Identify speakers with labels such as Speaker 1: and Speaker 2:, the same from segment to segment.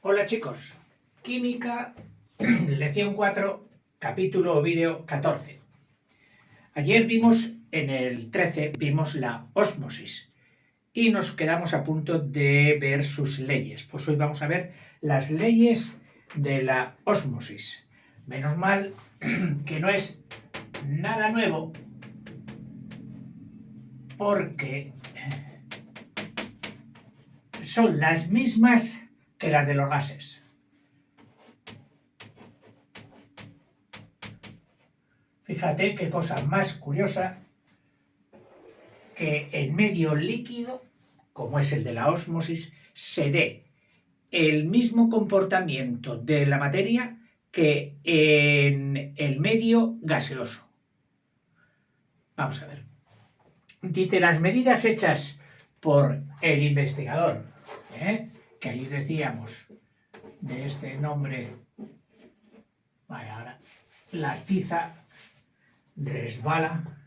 Speaker 1: Hola chicos, Química, lección 4, capítulo o vídeo 14. Ayer vimos, en el 13, vimos la ósmosis y nos quedamos a punto de ver sus leyes. Pues hoy vamos a ver las leyes de la ósmosis. Menos mal que no es nada nuevo porque son las mismas que las de los gases. Fíjate qué cosa más curiosa, que en medio líquido, como es el de la ósmosis, se dé el mismo comportamiento de la materia que en el medio gaseoso. Vamos a ver. Dice, las medidas hechas por el investigador, que ahí decíamos de este nombre, vaya, ahora la tiza resbala.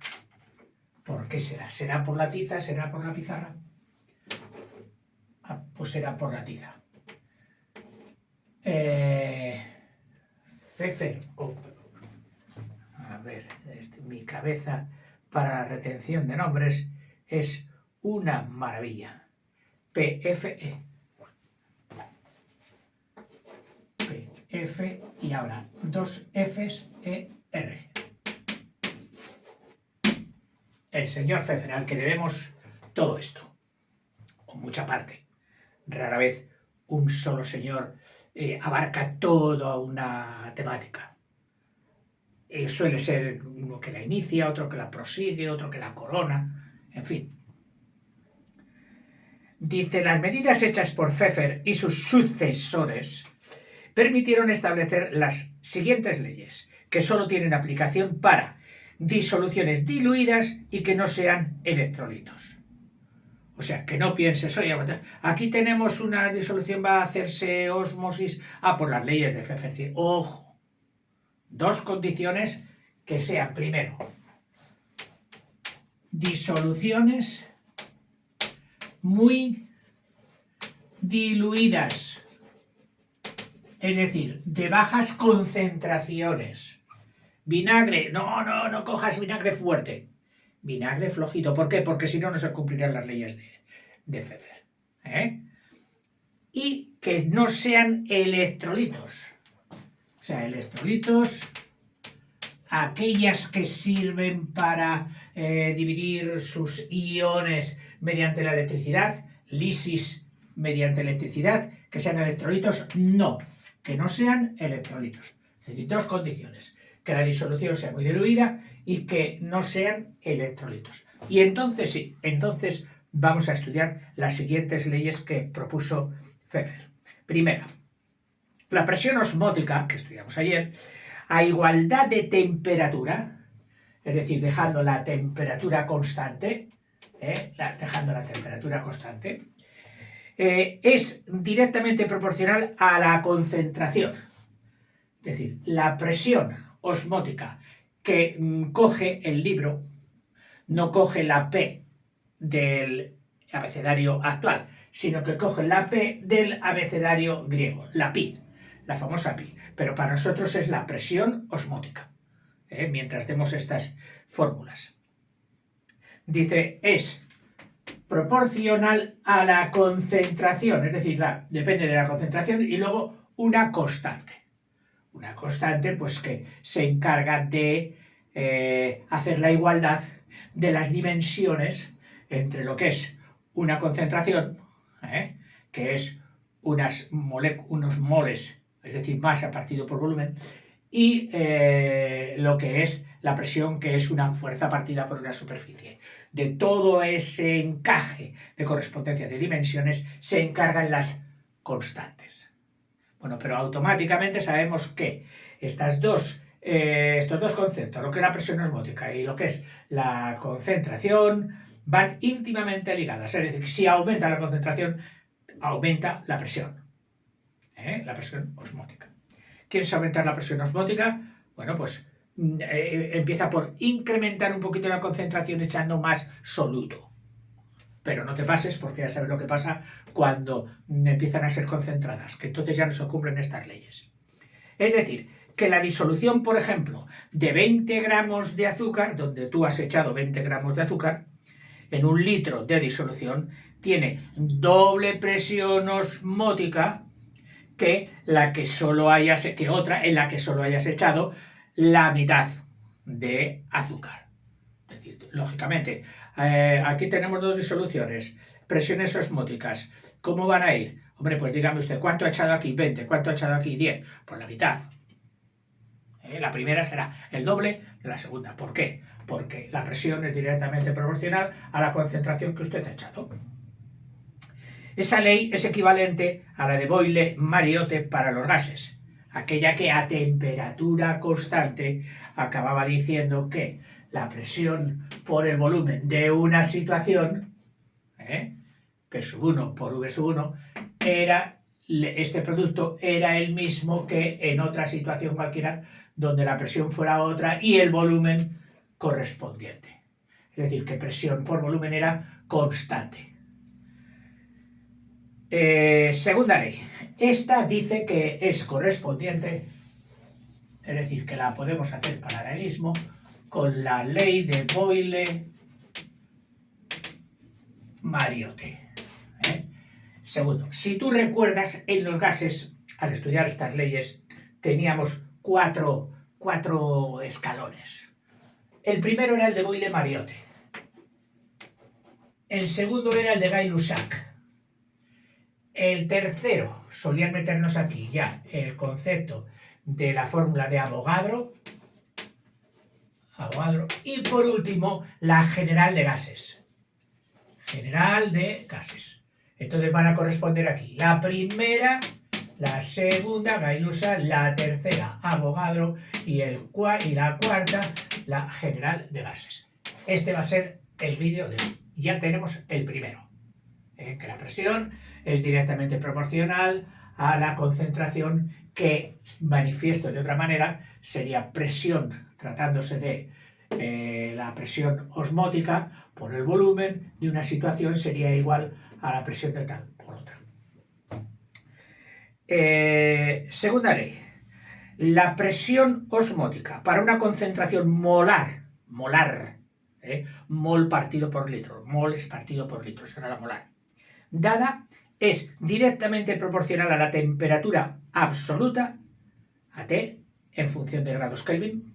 Speaker 1: ¿Por qué será? ¿Será por la tiza? ¿Será por la pizarra? Pues será por la tiza. Pfeffer, a ver, mi cabeza para la retención de nombres es una maravilla. PFE. PF y ahora dos Fs, ER. El señor Pfeffer, al que debemos todo esto, o mucha parte. Rara vez un solo señor abarca toda una temática. Suele ser uno que la inicia, otro que la prosigue, otro que la corona, en fin. Dice, las medidas hechas por Pfeffer y sus sucesores permitieron establecer las siguientes leyes, que solo tienen aplicación para disoluciones diluidas y que no sean electrolitos. O sea, que no pienses, oye, aquí tenemos una disolución, va a hacerse ósmosis, por las leyes de Pfeffer. Ojo, dos condiciones que sean, primero, disoluciones muy diluidas, es decir, de bajas concentraciones. Vinagre, no cojas vinagre fuerte, vinagre flojito. ¿Por qué? Porque si no, no se cumplirán las leyes de Pfeffer. Y que no sean electrolitos. O sea, electrolitos, aquellas que sirven para dividir sus iones mediante la electricidad, lisis mediante electricidad, que sean electrolitos, no, que no sean electrolitos. Es decir, dos condiciones, que la disolución sea muy diluida y que no sean electrolitos. Y entonces sí, entonces vamos a estudiar las siguientes leyes que propuso Pfeffer. Primera, la presión osmótica, que estudiamos ayer, a igualdad de temperatura, es decir, dejando la temperatura constante, es directamente proporcional a la concentración. Es decir, la presión osmótica que coge el libro no coge la P del abecedario actual, sino que coge la P del abecedario griego, la pi, la famosa pi. Pero para nosotros es la presión osmótica, mientras demos estas fórmulas. Dice, es proporcional a la concentración, es decir, depende de la concentración, y luego una constante. Una constante, pues, que se encarga de hacer la igualdad de las dimensiones entre lo que es una concentración, que es unos moles, es decir, masa partido por volumen, y lo que es la presión, que es una fuerza partida por una superficie. De todo ese encaje de correspondencia de dimensiones se encargan las constantes. Bueno, pero automáticamente sabemos que estos dos conceptos, lo que es la presión osmótica y lo que es la concentración, van íntimamente ligadas. Es decir, si aumenta la concentración, aumenta la presión osmótica. ¿Quieres aumentar la presión osmótica? Bueno, pues empieza por incrementar un poquito la concentración echando más soluto. pero no te pases porque ya sabes lo que pasa cuando empiezan a ser concentradas, que entonces ya no se cumplen estas leyes. Es decir, que la disolución, por ejemplo, de 20 gramos de azúcar, donde tú has echado 20 gramos de azúcar, en un litro de disolución, tiene doble presión osmótica que la que solo hayas, que otra en la que solo hayas echado la mitad de azúcar. Es decir, lógicamente, aquí tenemos dos disoluciones, presiones osmóticas. ¿Cómo van a ir? Hombre, pues dígame usted, ¿cuánto ha echado aquí? 20. ¿Cuánto ha echado aquí? 10. Pues la mitad. La primera será el doble de la segunda. ¿Por qué? Porque la presión es directamente proporcional a la concentración que usted ha echado. Esa ley es equivalente a la de Boyle-Mariotte para los gases, aquella que a temperatura constante acababa diciendo que la presión por el volumen de una situación, P sub 1 por V sub 1, este producto era el mismo que en otra situación cualquiera donde la presión fuera otra y el volumen correspondiente. Es decir, que presión por volumen era constante. Segunda ley. Esta dice que es correspondiente, es decir, que la podemos hacer paralelismo con la ley de Boyle-Mariotte. Segundo, si tú recuerdas, en los gases, al estudiar estas leyes, teníamos cuatro escalones. El primero era el de Boyle-Mariotte. El segundo era el de Gay-Lussac. El tercero, solían meternos aquí ya el concepto de la fórmula de Avogadro. Y por último, la general de gases. General de gases. Entonces van a corresponder aquí la primera, la segunda, Gay-Lussac, la tercera, Avogadro y la cuarta, la general de gases. Este va a ser el vídeo de hoy. Ya tenemos el primero, que la presión es directamente proporcional a la concentración, que manifiesto de otra manera sería presión, tratándose de la presión osmótica por el volumen de una situación sería igual a la presión de tal por otra. Segunda ley. La presión osmótica para una concentración molar, mol partido por litro, mol es partido por litro, será la molar, dada es directamente proporcional a la temperatura absoluta, a T, en función de grados Kelvin,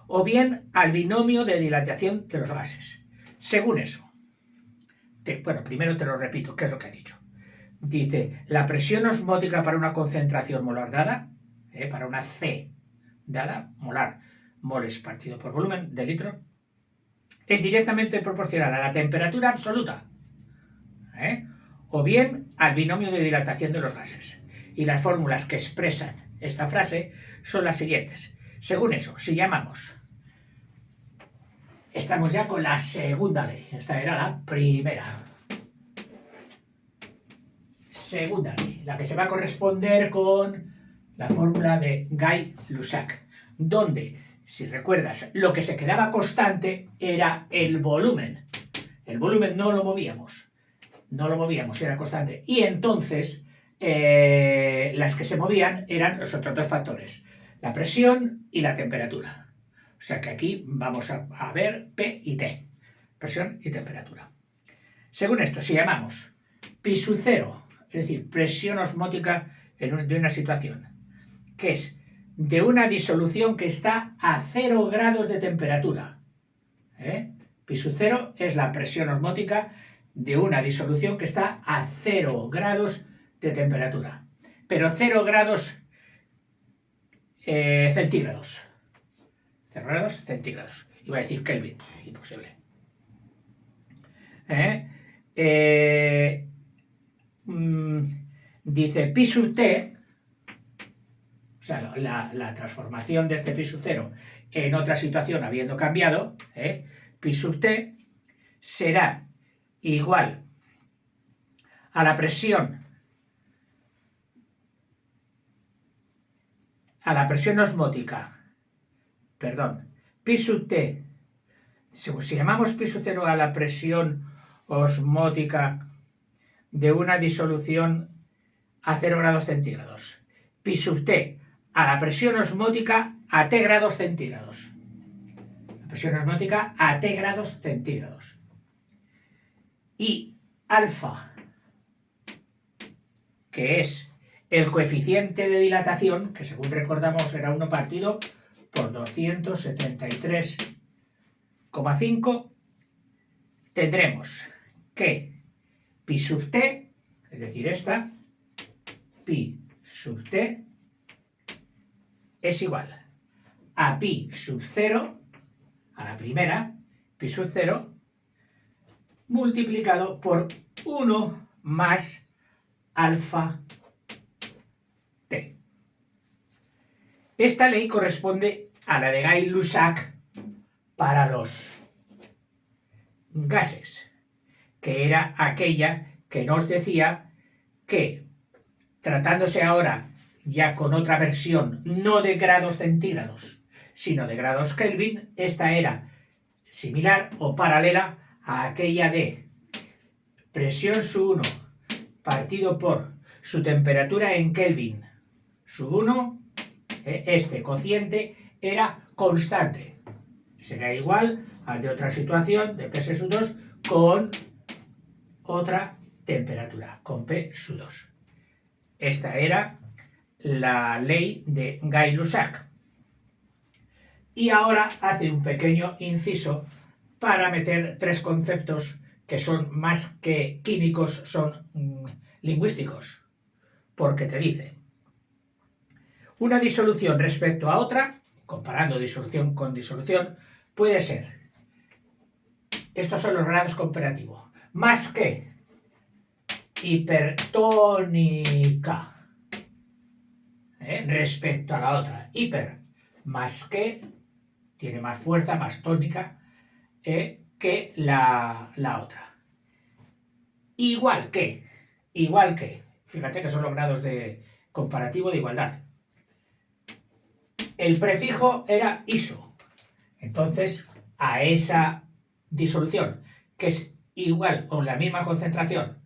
Speaker 1: o bien al binomio de dilatación de los gases. Según eso, bueno, primero te lo repito, ¿qué es lo que ha dicho? Dice, la presión osmótica para una concentración molar dada, para una C dada, molar, moles partido por volumen de litro, es directamente proporcional a la temperatura absoluta, o bien al binomio de dilatación de los gases. Y las fórmulas que expresan esta frase son las siguientes. Según eso, si llamamos, estamos ya con la segunda ley, esta era la primera. Segunda ley, la que se va a corresponder con la fórmula de Gay-Lussac, donde, si recuerdas, lo que se quedaba constante era el volumen. El volumen no lo movíamos, era constante. Y entonces, las que se movían eran los otros dos factores, la presión y la temperatura. O sea que aquí vamos a ver P y T, presión y temperatura. Según esto, si llamamos pi sub 0, es decir, presión osmótica de una situación, que es de una disolución que está a 0 grados de temperatura. Pi sub 0 es la presión osmótica de una disolución que está a 0 grados de temperatura. Pero 0 grados centígrados. 0 grados centígrados. Iba a decir Kelvin, imposible. Dice pi sub t, o sea, la transformación de este pi sub 0 en otra situación habiendo cambiado, pi sub t será igual a la presión osmótica, pi sub t, si llamamos pi sub 0 a la presión osmótica de una disolución a 0 grados centígrados. Pi sub t a la presión osmótica a T grados centígrados. La presión osmótica a T grados centígrados. Y alfa, que es el coeficiente de dilatación, que según recordamos era 1 partido por 273,5, tendremos que pi sub t, es decir, esta, pi sub t es igual a pi sub 0, a la primera, pi sub 0, multiplicado por 1 más alfa t. Esta ley corresponde a la de Gay-Lussac para los gases, que era aquella que nos decía que, tratándose ahora ya con otra versión, no de grados centígrados, sino de grados Kelvin, esta era similar o paralela a aquella de presión sub 1 partido por su temperatura en Kelvin sub 1, este cociente era constante. Será igual al de otra situación de P sub 2 con otra temperatura, con P sub 2. Esta era la ley de Gay-Lussac. Y ahora hace un pequeño inciso para meter 3 conceptos que son más que químicos, son lingüísticos. Porque te dice, una disolución respecto a otra, comparando disolución con disolución, puede ser, estos son los grados comparativos, más que hipertónica respecto a la otra. Hiper más que, tiene más fuerza, más tónica que la otra. Igual que, fíjate que son los grados de comparativo de igualdad. El prefijo era iso. Entonces, a esa disolución, que es igual o la misma concentración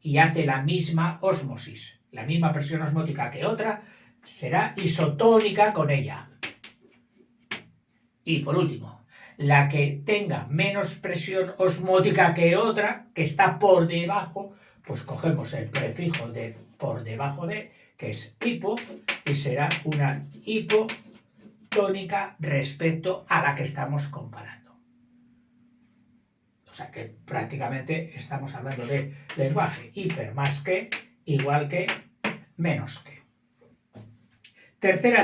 Speaker 1: y hace la misma ósmosis, la misma presión osmótica que otra, será isotónica con ella. Y por último, la que tenga menos presión osmótica que otra, que está por debajo, pues cogemos el prefijo de por debajo de, que es hipo, y será una hipotónica respecto a la que estamos comparando. O sea que prácticamente estamos hablando de lenguaje hiper más que, igual que, menos que. Tercera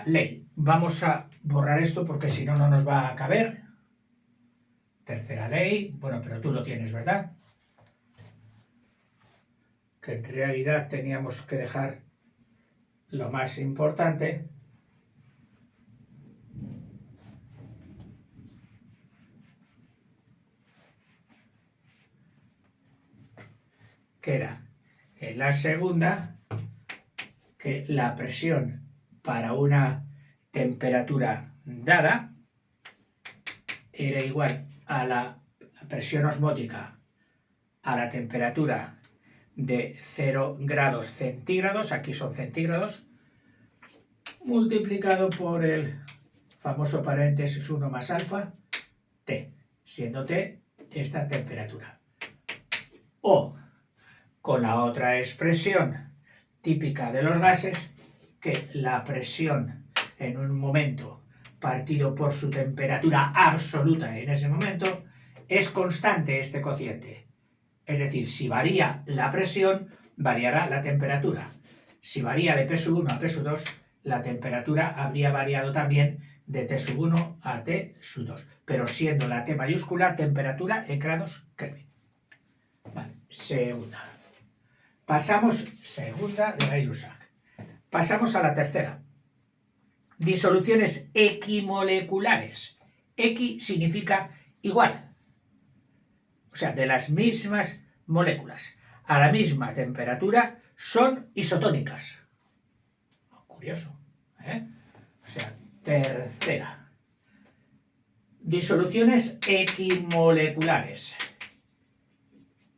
Speaker 1: ley. Vamos a borrar esto porque si no, no nos va a caber. Tercera ley. Bueno, pero tú lo tienes, ¿verdad? Que en realidad teníamos que dejar lo más importante. Que era en la segunda, que la presión para una temperatura dada era igual a la presión osmótica a la temperatura de 0 grados centígrados, aquí son centígrados, multiplicado por el famoso paréntesis 1 más alfa, T, siendo T esta temperatura. O con la otra expresión típica de los gases, que la presión en un momento partido por su temperatura absoluta en ese momento es constante este cociente. Es decir, si varía la presión, variará la temperatura. Si varía de P sub 1 a P sub 2, la temperatura habría variado también de T sub 1 a T sub 2, pero siendo la T mayúscula temperatura en grados Kelvin. Vale, segunda. Segunda de Gay-Lussac. Pasamos a la tercera. Disoluciones equimoleculares. Equi significa igual. O sea, de las mismas moléculas a la misma temperatura son isotónicas. Curioso, ¿eh? O sea, tercera. disoluciones equimoleculares.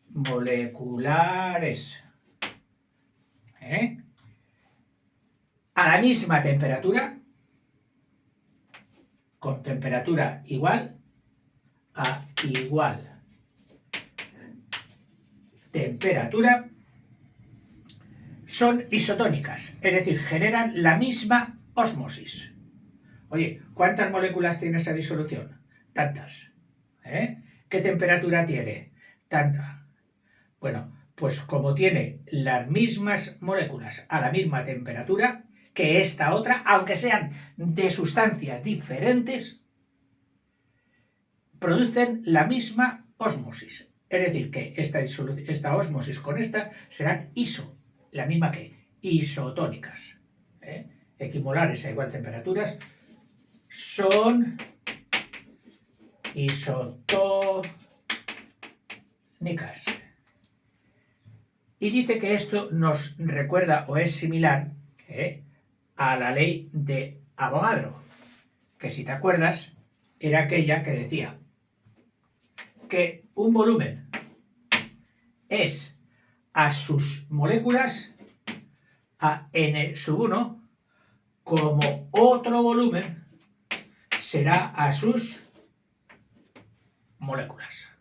Speaker 1: Moleculares. A la misma temperatura, con temperatura igual a igual temperatura, son isotónicas, es decir, generan la misma ósmosis. Oye, ¿cuántas moléculas tiene esa disolución? Tantas. ¿Qué temperatura tiene? Tanta. Bueno, pues como tiene las mismas moléculas a la misma temperatura que esta otra, aunque sean de sustancias diferentes, producen la misma ósmosis. Es decir, que esta ósmosis con esta serán la misma que isotónicas. Equimolares a igual temperaturas son isotónicas. Y dice que esto nos recuerda o es similar a la ley de Avogadro, que si te acuerdas era aquella que decía que un volumen es a sus moléculas a n sub 1 como otro volumen será a sus moléculas.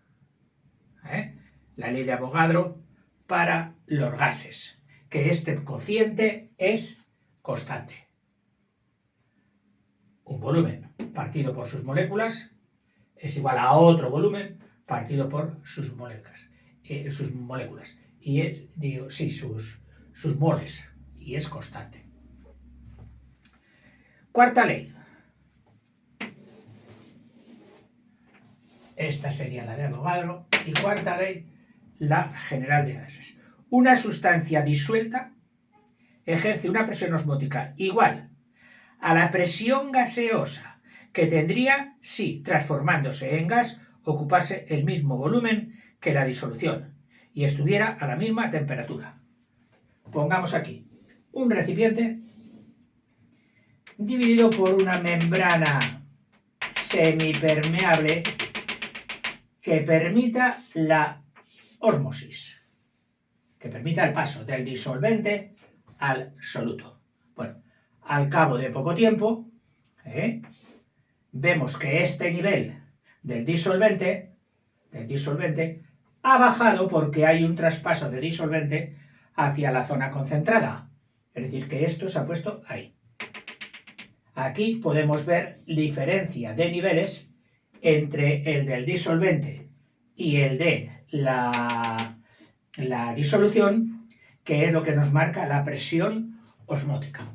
Speaker 1: La ley de Avogadro para los gases, que este cociente es constante. Un volumen partido por sus moléculas es igual a otro volumen partido por sus moléculas. Y es, sus moles, y es constante. Cuarta ley. Esta sería la de Avogadro. Y cuarta ley, la general de gases. Una sustancia disuelta ejerce una presión osmótica igual a la presión gaseosa que tendría si, transformándose en gas, ocupase el mismo volumen que la disolución y estuviera a la misma temperatura. Pongamos aquí un recipiente dividido por una membrana semipermeable que permita la ósmosis, que permita el paso del disolvente al soluto. Bueno, al cabo de poco tiempo, vemos que este nivel del disolvente ha bajado porque hay un traspaso de disolvente hacia la zona concentrada. Es decir, que esto se ha puesto ahí. Aquí podemos ver diferencia de niveles entre el del disolvente y el de la disolución, que es lo que nos marca la presión osmótica.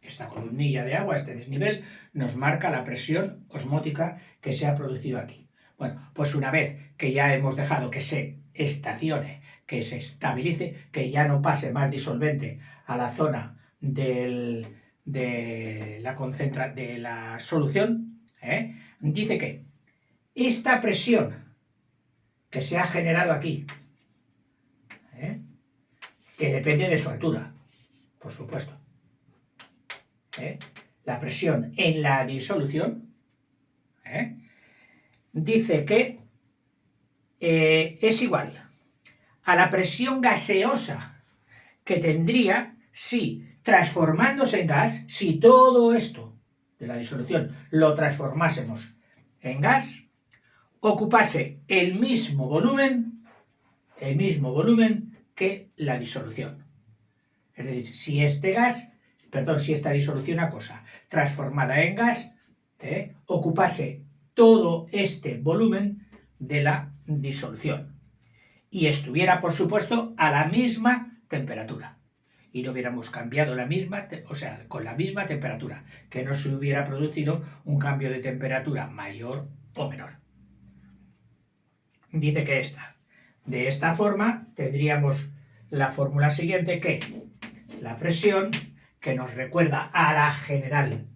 Speaker 1: Esta columnilla de agua, este desnivel, nos marca la presión osmótica que se ha producido aquí. Bueno, pues una vez que ya hemos dejado que se estacione, que se estabilice, que ya no pase más disolvente a la zona de la solución, dice que esta presión que se ha generado aquí, que depende de su altura, por supuesto, la presión en la disolución, dice que es igual a la presión gaseosa que tendría si, transformándose en gas, si todo esto de la disolución lo transformásemos en gas, ocupase el mismo volumen que la disolución. Es decir, si esta disolución acuosa transformada en gas ocupase todo este volumen de la disolución y estuviera, por supuesto, a la misma temperatura y no hubiéramos cambiado con la misma temperatura, que no se hubiera producido un cambio de temperatura mayor o menor. Dice que de esta forma tendríamos la fórmula siguiente, que la presión, que nos recuerda a la general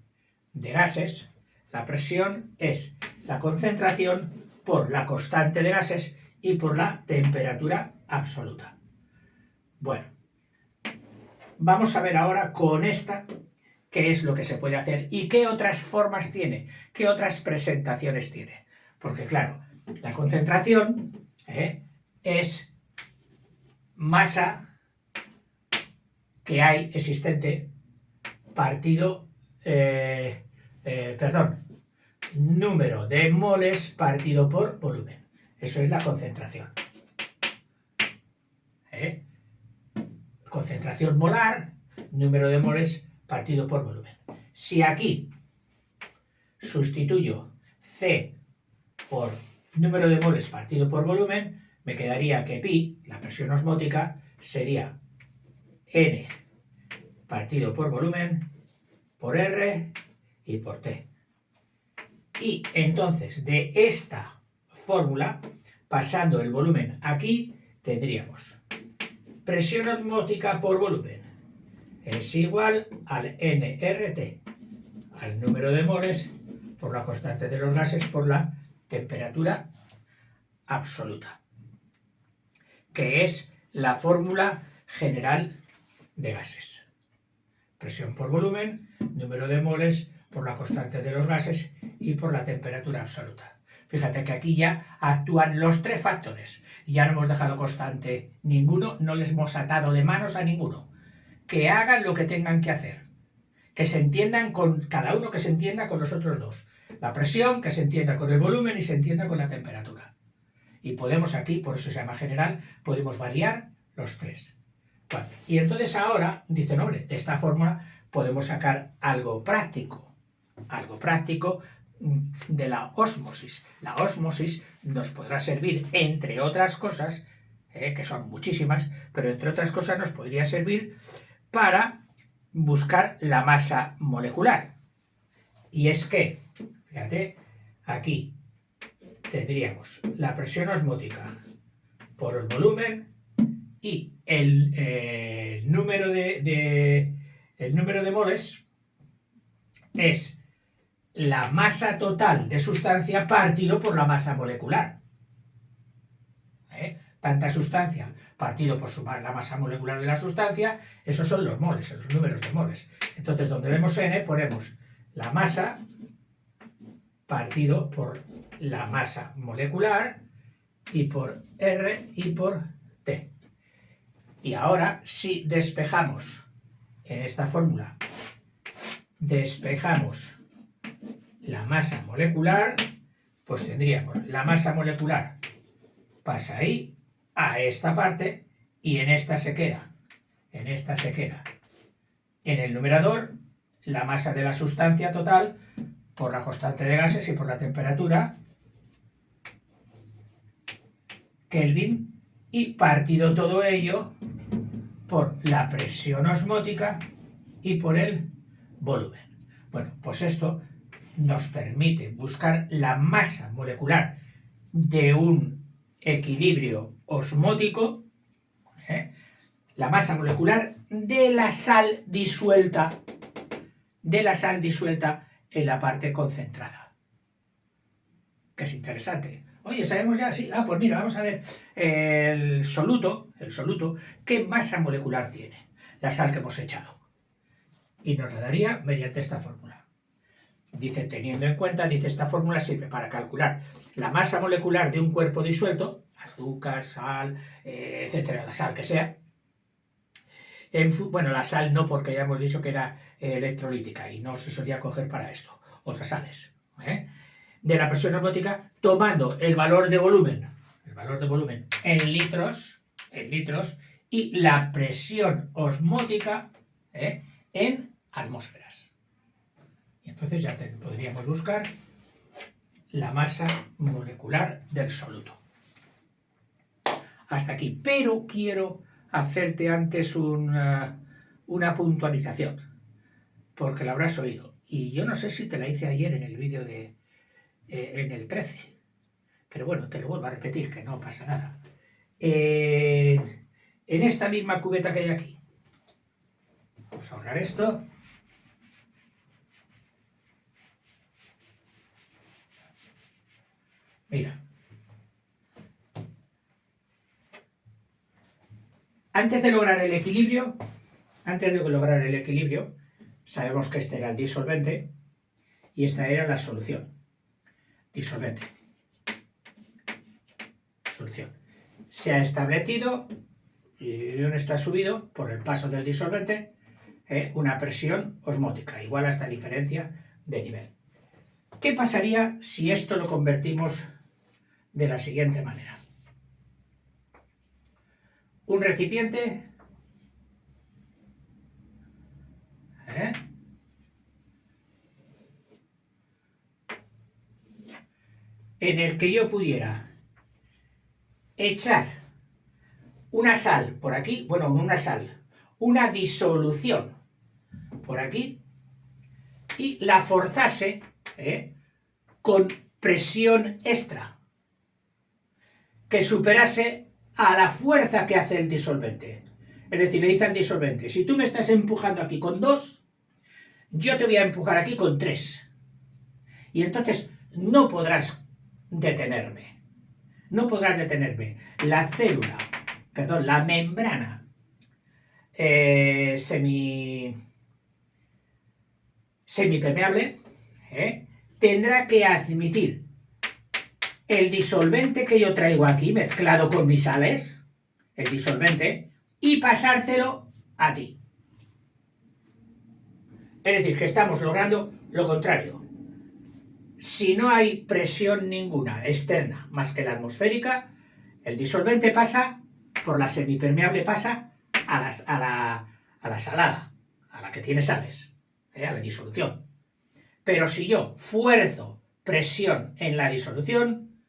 Speaker 1: de gases, la presión es la concentración por la constante de gases y por la temperatura absoluta. Bueno, vamos a ver ahora con esta qué es lo que se puede hacer y qué otras formas tiene, qué otras presentaciones tiene. Porque claro, la concentración es masa que hay existente partido, número de moles partido por volumen. Eso es la concentración. Concentración molar, número de moles partido por volumen. Si aquí sustituyo C por número de moles partido por volumen, me quedaría que pi, la presión osmótica, sería N partido por volumen por R y por T. Y entonces de esta fórmula, pasando el volumen aquí, tendríamos presión osmótica por volumen es igual al nRT, al número de moles por la constante de los gases por la temperatura absoluta, que es la fórmula general de gases. Presión por volumen, número de moles por la constante de los gases y por la temperatura absoluta. Fíjate que aquí ya actúan los tres factores. Ya no hemos dejado constante ninguno, no les hemos atado de manos a ninguno. Que hagan lo que tengan que hacer. Que se entiendan con cada uno, que se entienda con los otros dos. La presión, que se entienda con el volumen y se entienda con la temperatura. Y podemos aquí, por eso se llama general, podemos variar los tres. Bueno, y entonces ahora, dicen, hombre, de esta fórmula podemos sacar algo práctico de la ósmosis. La ósmosis nos podrá servir, entre otras cosas, que son muchísimas, pero entre otras cosas nos podría servir para buscar la masa molecular. Y es que, fíjate, aquí tendríamos la presión osmótica por el volumen y el número de moles es la masa total de sustancia partido por la masa molecular. Tanta sustancia partido por sumar la masa molecular de la sustancia, esos son los moles, los números de moles. Entonces, donde vemos N, ponemos la masa partido por la masa molecular y por R y por T. Y ahora, si despejamos en esta fórmula, despejamos la masa molecular, pues tendríamos la masa molecular pasa ahí a esta parte y en esta se queda. En esta se queda. En el numerador, la masa de la sustancia total por la constante de gases y por la temperatura, Kelvin, y partido todo ello por la presión osmótica y por el volumen. Bueno, pues esto nos permite buscar la masa molecular de un equilibrio osmótico, la masa molecular de la sal disuelta en la parte concentrada. Que es interesante. Oye, ¿sabemos ya? Sí. Ah, pues mira, vamos a ver el soluto, ¿qué masa molecular tiene? La sal que hemos echado. Y nos la daría mediante esta fórmula. Dice, teniendo en cuenta, dice, esta fórmula sirve para calcular la masa molecular de un cuerpo disuelto, azúcar, sal, etcétera, la sal que sea. Bueno, la sal no, porque ya hemos dicho que era electrolítica y no se solía coger para esto, otras sales. De la presión osmótica, tomando el valor de volumen en litros, y la presión osmótica en atmósferas. Y entonces ya podríamos buscar la masa molecular del soluto. Hasta aquí, pero quiero hacerte antes una puntualización, porque la habrás oído. Y yo no sé si te la hice ayer en el vídeo en el 13, pero bueno, te lo vuelvo a repetir, que no pasa nada. En esta misma cubeta que hay aquí, vamos a ahorrar esto. Mira, antes de lograr el equilibrio, Sabemos que este era el disolvente y esta era la solución. Disolvente. Solución. Se ha establecido, y esto ha subido por el paso del disolvente, una presión osmótica, igual a esta diferencia de nivel. ¿Qué pasaría si esto lo convertimos de la siguiente manera? Un recipiente en el que yo pudiera echar una sal por aquí, bueno, no una sal, una disolución por aquí y la forzase con presión extra que superase a la fuerza que hace el disolvente. Es decir, le dice al disolvente, si tú me estás empujando aquí con 2, yo te voy a empujar aquí con 3. Y entonces no podrás detenerme. No podrás detenerme. La célula, perdón, la membrana semipermeable tendrá que admitir el disolvente que yo traigo aquí mezclado con mis sales, el disolvente, y pasártelo a ti. Es decir, que estamos logrando lo contrario. Si no hay presión ninguna externa más que la atmosférica, el disolvente pasa, por la semipermeable pasa a la salada, a la que tiene sales, a la disolución. Pero si yo fuerzo presión en la disolución,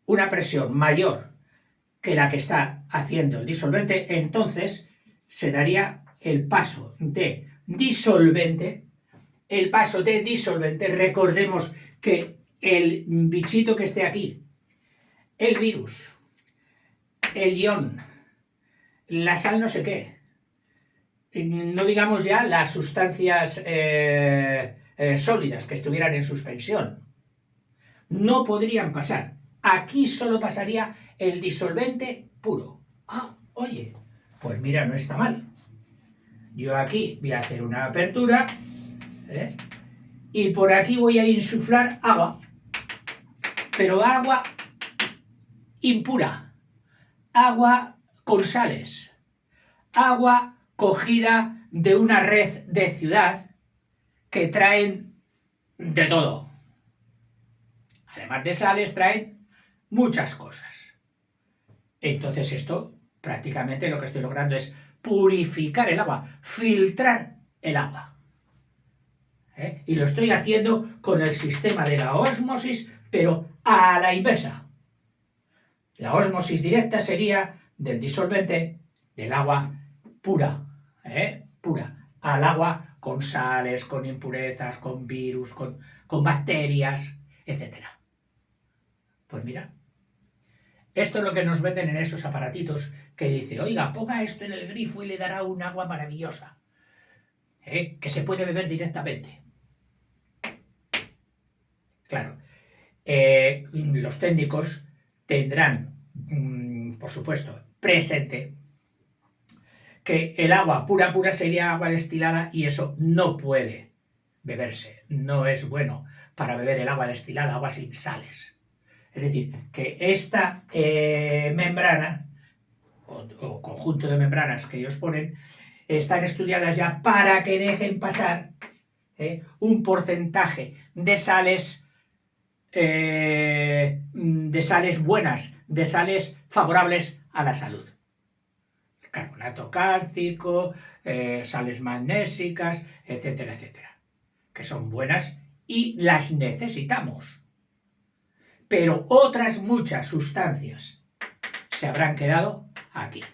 Speaker 1: una presión mayor que la que está haciendo el disolvente, entonces se daría el paso de disolvente. El paso de disolvente, recordemos que el bichito que esté aquí, el virus, el ion, la sal no sé qué, no digamos ya las sustancias sólidas que estuvieran en suspensión, no podrían pasar. Aquí solo pasaría el disolvente puro. Ah, oye, pues mira, no está mal. Yo aquí voy a hacer una apertura, y por aquí voy a insuflar agua, pero agua impura, agua con sales, agua cogida de una red de ciudad que traen de todo. Además de sales, traen muchas cosas. Entonces esto, prácticamente lo que estoy logrando es purificar el agua, filtrar el agua. Y lo estoy haciendo con el sistema de la ósmosis, pero a la inversa. La ósmosis directa sería del disolvente, del agua pura, pura, al agua con sales, con impurezas, con virus, con bacterias, etc. Pues mira, esto es lo que nos venden en esos aparatitos que dice, oiga, ponga esto en el grifo y le dará un agua maravillosa, que se puede beber directamente. Claro, los técnicos tendrán, por supuesto, presente que el agua pura sería agua destilada y eso no puede beberse, no es bueno para beber el agua destilada, agua sin sales. Es decir, que esta membrana o conjunto de membranas que ellos ponen están estudiadas ya para que dejen pasar un porcentaje de sales buenas, de sales favorables a la salud. Carbonato cálcico, sales magnésicas, etcétera, etcétera, que son buenas y las necesitamos. Pero otras muchas sustancias se habrán quedado aquí.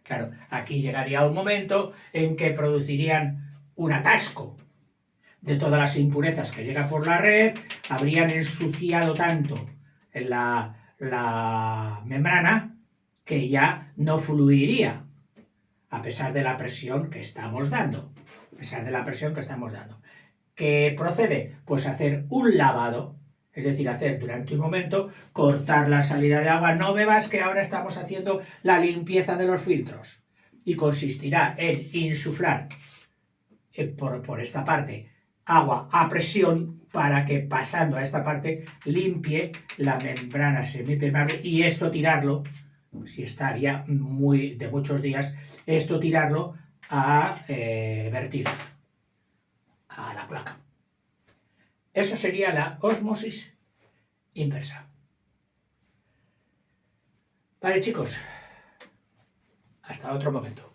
Speaker 1: Claro, aquí llegaría un momento en que producirían un atasco de todas las impurezas que llegan por la red, habrían ensuciado tanto en la membrana que ya no fluiría, a pesar de la presión que estamos dando. A pesar de la presión que estamos dando. ¿Qué procede? Pues hacer un lavado, es decir, hacer durante un momento, cortar la salida de agua. No bebas que ahora estamos haciendo la limpieza de los filtros. Y consistirá en insuflar por esta parte agua a presión para que pasando a esta parte limpie la membrana semipermeable y esto tirarlo, si estaría muy de muchos días, esto tirarlo a vertidos a la cloaca. Eso sería la ósmosis inversa. Vale, chicos, hasta otro momento.